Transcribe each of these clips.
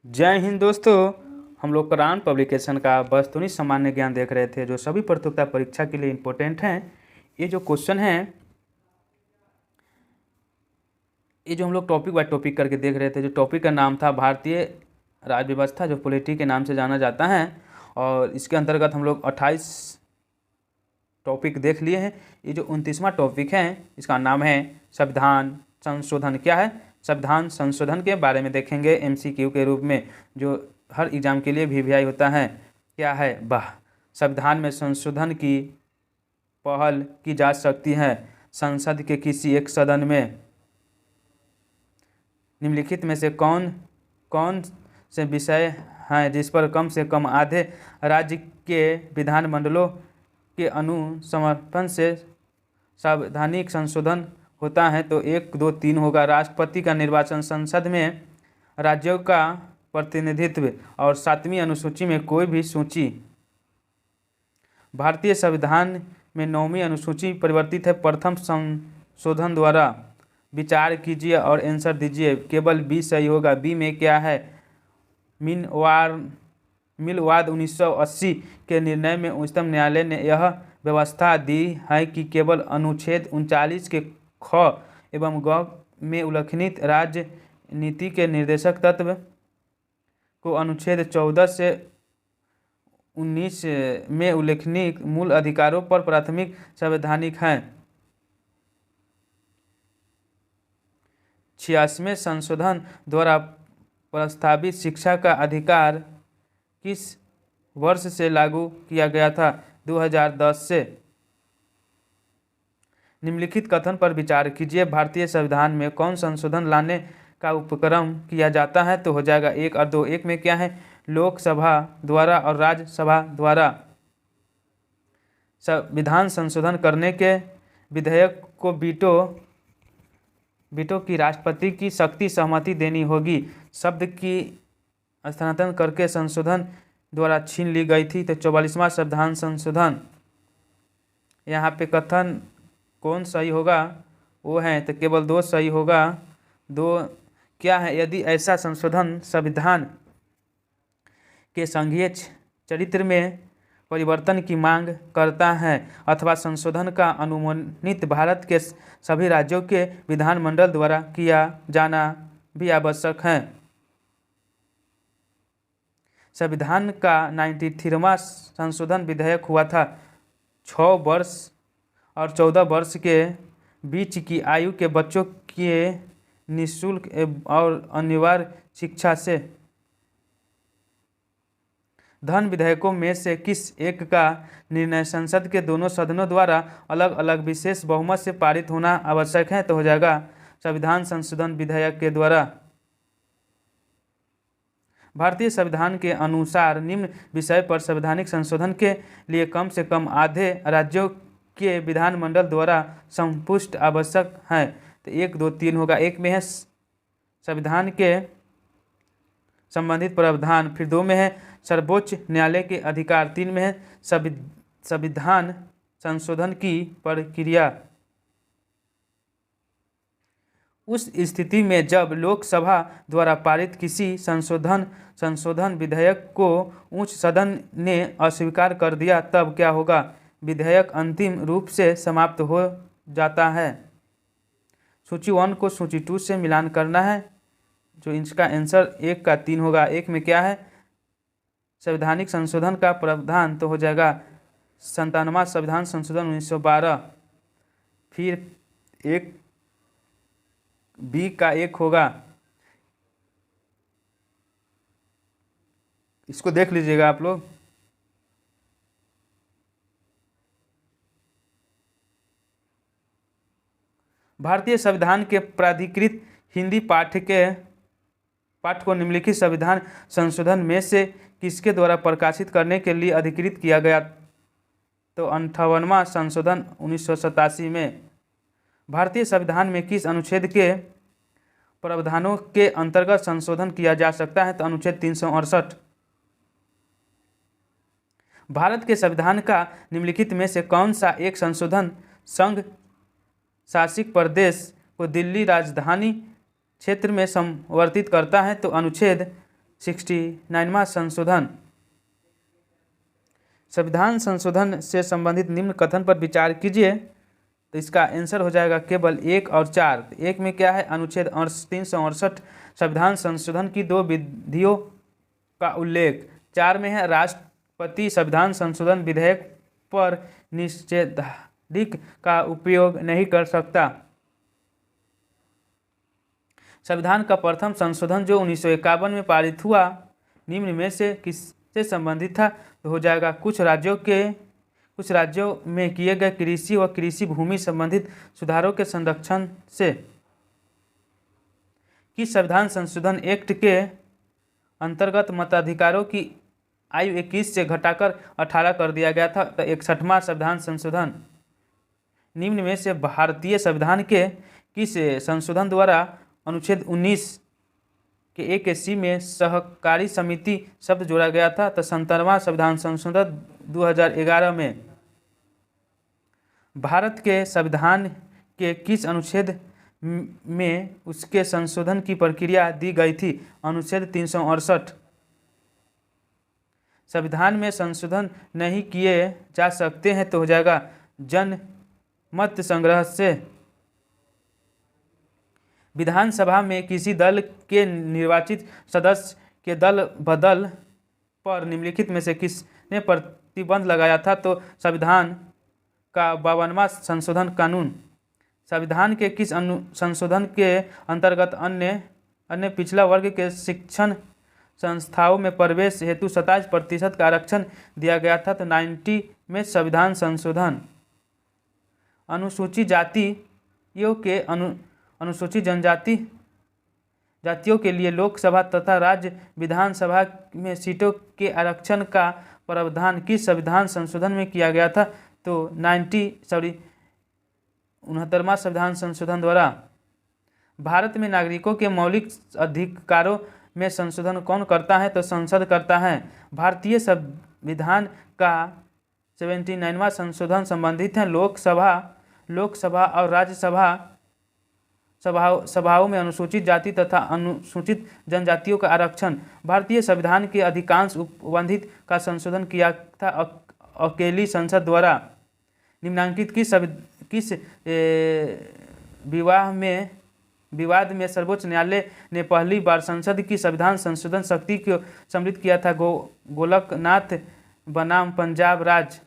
जय हिंद दोस्तों। हम लोग प्राण पब्लिकेशन का वस्तुनिष्ठ सामान्य ज्ञान देख रहे थे जो सभी प्रतियोगिता परीक्षा के लिए इम्पोर्टेंट हैं। ये जो क्वेश्चन हैं, ये जो हम लोग टॉपिक बाय टॉपिक करके देख रहे थे, जो टॉपिक का नाम था भारतीय राज्य व्यवस्था, जो पॉलिटी के नाम से जाना जाता है। और इसके अंतर्गत हम लोग 28 टॉपिक देख लिए हैं। ये जो 29वां टॉपिक है, इसका नाम है संविधान संशोधन। क्या है? संविधान संशोधन के बारे में देखेंगे एमसीक्यू के रूप में, जो हर एग्जाम के लिए वीवीआई होता है। क्या है? वाह, संविधान में संशोधन की पहल की जा सकती है संसद के किसी एक सदन में। निम्नलिखित में से कौन कौन से विषय हैं जिस पर कम से कम आधे राज्य के विधानमंडलों के अनुसमर्पण से संवैधानिक संशोधन होता है? तो 1, 2, 3 होगा। राष्ट्रपति का निर्वाचन, संसद में राज्यों का प्रतिनिधित्व, और 7वीं अनुसूची में कोई भी सूची। भारतीय संविधान में 9वीं अनुसूची परिवर्तित है प्रथम संशोधन द्वारा। विचार कीजिए और आंसर दीजिए। केवल बी सही होगा। बी में क्या है? मिलवाद 1980 के निर्णय में उच्चतम न्यायालय ने यह व्यवस्था दी है कि केवल अनुच्छेद 39 के ख एवं ग में उल्लिखित राजनीति के निर्देशक तत्व को अनुच्छेद 14 से 19 में उल्लिखित मूल अधिकारों पर प्राथमिक संवैधानिक हैं। 86वें संशोधन द्वारा प्रस्तावित शिक्षा का अधिकार किस वर्ष से लागू किया गया था? 2010 से। निम्नलिखित कथन पर विचार कीजिए। भारतीय संविधान में कौन संशोधन लाने का उपक्रम किया जाता है? तो हो जाएगा 1 और 2। 1 में क्या है? लोकसभा द्वारा और राज्यसभा द्वारा। संविधान संशोधन करने के विधेयक को वीटो की राष्ट्रपति की सख्ती सहमति देनी होगी। शब्द की स्थानांतरण करके संशोधन द्वारा छीन ली गई थी। तो 44वां संविधान संशोधन। यहाँ पे कथन कौन सही होगा? वो है, तो केवल 2 सही होगा। 2 क्या है? यदि ऐसा संशोधन संविधान के संघीय चरित्र में परिवर्तन की मांग करता है अथवा संशोधन का अनुमोदित भारत के सभी राज्यों के विधानमंडल द्वारा किया जाना भी आवश्यक है। संविधान का 93वां संशोधन विधेयक हुआ था 6 वर्ष और 14 वर्ष के बीच की आयु के बच्चों के निःशुल्क और अनिवार्य शिक्षा से। धन विधेयकों में से किस एक का निर्णय संसद के दोनों सदनों द्वारा अलग अलग विशेष बहुमत से पारित होना आवश्यक है? तो हो जाएगा संविधान संशोधन विधेयक के द्वारा। भारतीय संविधान के अनुसार निम्न विषय पर संवैधानिक संशोधन के लिए कम से कम आधे राज्यों के विधानमंडल द्वारा संपुष्ट आवश्यक है। तो 1, 2, 3 होगा। 1 में है संविधान के संबंधित प्रावधान, फिर 2 में है सर्वोच्च न्यायालय के अधिकार, 3 में है संविधान संशोधन की प्रक्रिया। उस स्थिति में जब लोकसभा द्वारा पारित किसी संशोधन विधेयक को उच्च सदन ने अस्वीकार कर दिया, तब क्या होगा? विधेयक अंतिम रूप से समाप्त हो जाता है। सूची 1 को सूची 2 से मिलान करना है, जो इसका आंसर 1 का 3 होगा। 1 में क्या है? संवैधानिक संशोधन का प्रावधान, तो हो जाएगा 97वां संविधान संशोधन 1912। फिर 1 बी का 1 होगा। इसको देख लीजिएगा आप लोग। भारतीय संविधान के प्राधिकृत हिंदी पाठ को निम्नलिखित संविधान संशोधन में से किसके द्वारा प्रकाशित करने के लिए अधिकृत किया गया? तो 58वां संशोधन 1987 में। भारतीय संविधान में किस अनुच्छेद के प्रावधानों के अंतर्गत संशोधन किया जा सकता है? तो अनुच्छेद 368। भारत के संविधान का निम्नलिखित में से कौन सा एक संशोधन संघ शासित प्रदेश को दिल्ली राजधानी क्षेत्र में संवर्धित करता है? तो अनुच्छेद 69वां संशोधन। संविधान संशोधन से संबंधित निम्न कथन पर विचार कीजिए। तो इसका आंसर हो जाएगा केवल 1 और 4। एक में क्या है, अनुच्छेद 368 संविधान संशोधन की 2 विधियों का उल्लेख। 4 में है राष्ट्रपति संविधान संशोधन विधेयक पर निषेधाधिकार का उपयोग नहीं कर सकता। संविधान का प्रथम संशोधन जो 1951 में पारित हुआ, निम्न में से किससे संबंधित था? तो हो जाएगा कुछ राज्यों में किए गए कृषि व कृषि भूमि संबंधित सुधारों के संरक्षण से। किस संविधान संशोधन एक्ट के अंतर्गत मताधिकारों की आयु 21 से घटाकर 18 कर दिया गया था? तो 61वां संविधान संशोधन। निम्न में से भारतीय संविधान के किस संशोधन द्वारा अनुच्छेद 19 के 1 में सहकारी समिति शब्द जोड़ा गया था? तो 57वां संविधान संशोधन 2011 में। भारत के संविधान के किस अनुच्छेद में उसके संशोधन की प्रक्रिया दी गई थी? अनुच्छेद 368। संविधान में संशोधन नहीं किए जा सकते हैं तो हो जाएगा जनमत संग्रह से। विधानसभा में किसी दल के निर्वाचित सदस्य के दल बदल पर निम्नलिखित में से किसने प्रतिबंध लगाया था? तो संविधान का 52वां संशोधन कानून। संविधान के किस संशोधन के अंतर्गत अन्य पिछड़ा वर्ग के शिक्षण संस्थाओं में प्रवेश हेतु 27% का आरक्षण दिया गया था? तो 90 में संविधान संशोधन। अनुसूचित जातियों के अनुसूचित जातियों के लिए लोकसभा तथा राज्य विधानसभा में सीटों के आरक्षण का प्रावधान किस संविधान संशोधन में किया गया था? तो 69वां संविधान संशोधन द्वारा। भारत में नागरिकों के मौलिक अधिकारों में संशोधन कौन करता है? तो संसद करता है। भारतीय संविधान का 79वां संशोधन संबंधित है लोकसभा और राज्यसभा सभाओं में अनुसूचित जाति तथा अनुसूचित जनजातियों का आरक्षण। भारतीय संविधान के अधिकांश उपबंधित का संशोधन किया था अकेली संसद द्वारा। निम्नलिखित किस विवाद में सर्वोच्च न्यायालय ने पहली बार संसद की संविधान संशोधन शक्ति को सम्मिलित किया था? गोलकनाथ बनाम पंजाब राज्य।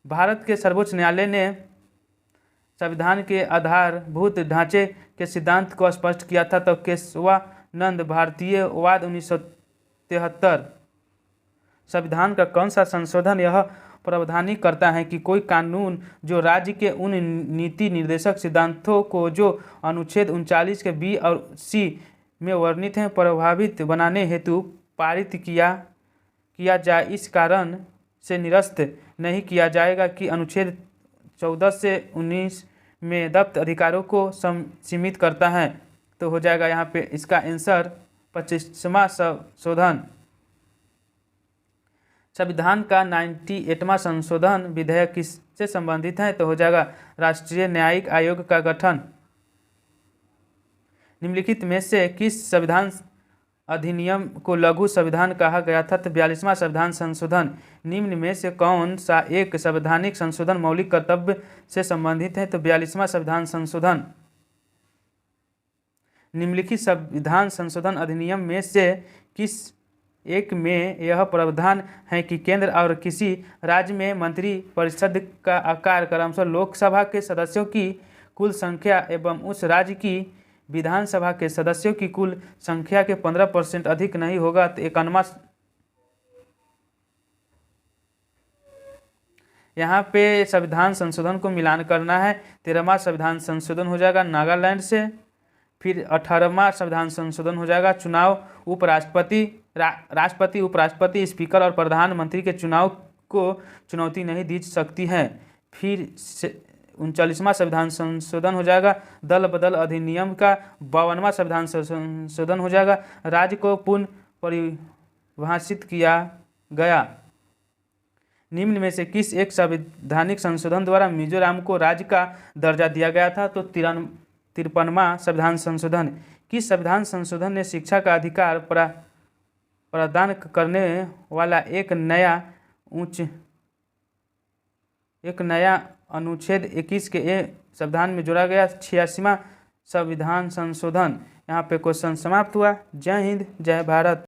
भारत के सर्वोच्च न्यायालय ने संविधान के आधारभूत ढांचे के सिद्धांत को स्पष्ट किया था? तो केशवानंद भारतीयवाद 1973। संविधान का कौन सा संशोधन यह प्रावधान करता है कि कोई कानून जो राज्य के उन नीति निर्देशक सिद्धांतों को जो अनुच्छेद 39 के बी और सी में वर्णित हैं प्रभावित बनाने हेतु पारित किया जाए, इस कारण से निरस्त नहीं किया जाएगा कि अनुच्छेद 14 से 19 में दत्त अधिकारों को सीमित करता है? तो हो जाएगा यहाँ पे इसका आंसर 25वां संशोधन। संविधान का 98वां संशोधन विधेयक किससे संबंधित है? तो हो जाएगा राष्ट्रीय न्यायिक आयोग का गठन। निम्नलिखित में से किस संविधान अधिनियम को लघु संविधान कहा गया था? तो 42वां संविधान संशोधन। निम्न में से कौन सा एक संवैधानिक संशोधन मौलिक कर्तव्य से संबंधित है? तो 42वां संविधान संशोधन। निम्नलिखित संविधान संशोधन अधिनियम में से किस एक में यह प्रावधान है कि केंद्र और किसी राज्य में मंत्री परिषद का आकार क्रमशः लोकसभा के सदस्यों की कुल संख्या एवं उस राज्य की विधानसभा के सदस्यों की कुल संख्या के 15% अधिक नहीं होगा? तो 51वां यहाँ पे संविधान संशोधन को मिलान करना है। 13वां संविधान संशोधन हो जाएगा नागालैंड से। फिर 18वां संविधान संशोधन हो जाएगा चुनाव राष्ट्रपति उपराष्ट्रपति स्पीकर और प्रधानमंत्री के चुनाव को चुनौती नहीं दी सकती है। फिर 39वां संविधान संशोधन हो जाएगा दल बदल अधिनियम का। 52वां संविधान संशोधन हो जाएगा राज्य को पुनः परिभाषित किया गया। निम्न में से किस एक संवैधानिक संशोधन द्वारा मिजोरम को राज्य का दर्जा दिया गया था? तो 53वां संविधान संशोधन। किस संविधान संशोधन ने शिक्षा का अधिकार प्रदान करने वाला एक नया अनुच्छेद 21 के संविधान में जोड़ा गया 86वां संविधान संशोधन। यहाँ पे क्वेश्चन समाप्त हुआ। जय हिंद, जय भारत।